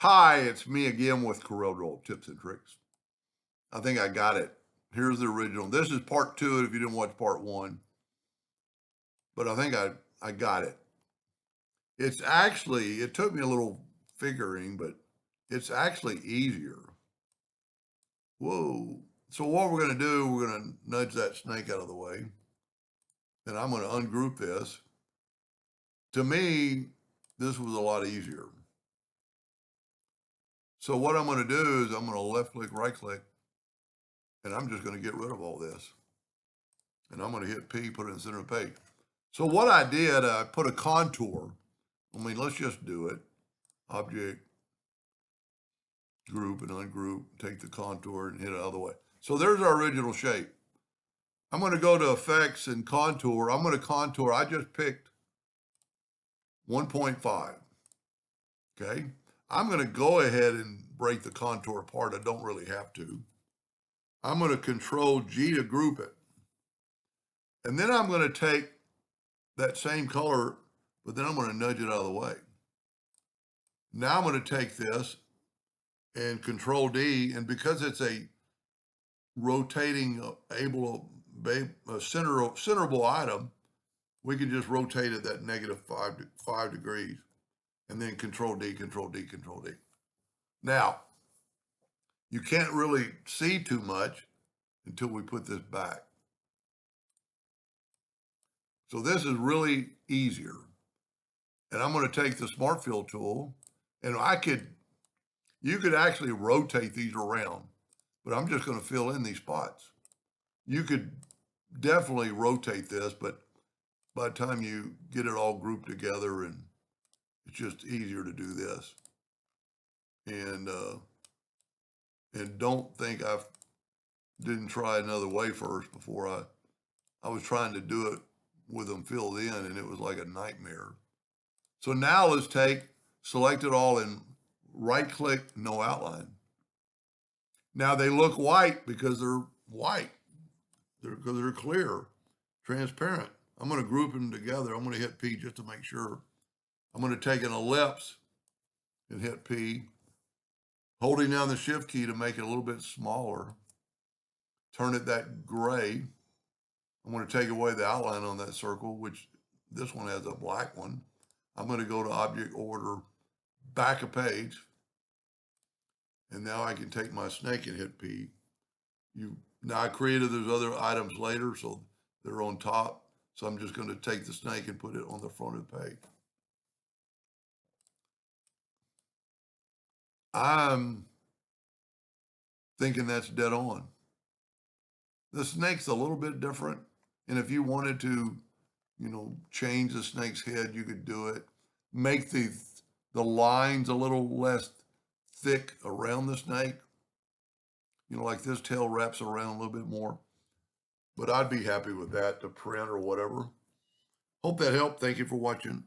Hi, it's me again with Corel tips and tricks. I think I got it. Here's the original. This is part two if you didn't watch part one, but I think I got it. It's actually, it took me a little figuring, but it's actually easier. Whoa. So what we're going to do, we're going to nudge that snake out of the way, and I'm going to ungroup this. To me, this was a lot easier. So what I'm going to do is I'm going to left click, right click, and I'm just going to get rid of all this. And I'm going to hit P, put it in the center of the page. So what I did, I put a contour. Let's just do it. Object, group, and ungroup, take the contour and hit it out of the way. So there's our original shape. I'm going to go to effects and contour. I'm going to contour. I just picked 1.5. Okay. I'm going to go ahead and break the contour apart. I don't really have to. I'm going to control G to group it. And then I'm going to take that same color, but then I'm going to nudge it out of the way. Now I'm going to take this and control D, and because it's a rotating centerable item, we can just rotate it that negative 5 degrees, and then control D, control D, control D. Now, you can't really see too much until we put this back. So this is really easier. And I'm going to take the Smart Fill tool, and you could actually rotate these around, but I'm just going to fill in these spots. You could definitely rotate this, but by the time you get it all grouped together, and it's just easier to do this. And don't think I didn't try another way first before I was trying to do it with them filled in, and it was like a nightmare. So now let's select it all and right click, no outline. Now they look white because they're white. Because they're clear, transparent. I'm going to group them together. I'm going to hit P just to make sure. I'm going to take an ellipse and hit P, holding down the shift key to make it a little bit smaller. Turn it that gray. I'm going to take away the outline on that circle, which this one has a black one. I'm going to go to object order, back a page. And now I can take my snake and hit P. Now I created those other items later, so they're on top. So I'm just going to take the snake and put it on the front of the page. I'm thinking that's dead on. The snake's a little bit different. And if you wanted to, change the snake's head, you could do it. Make the lines a little less thick around the snake. Like this tail wraps around a little bit more. But I'd be happy with that to print or whatever. Hope that helped. Thank you for watching.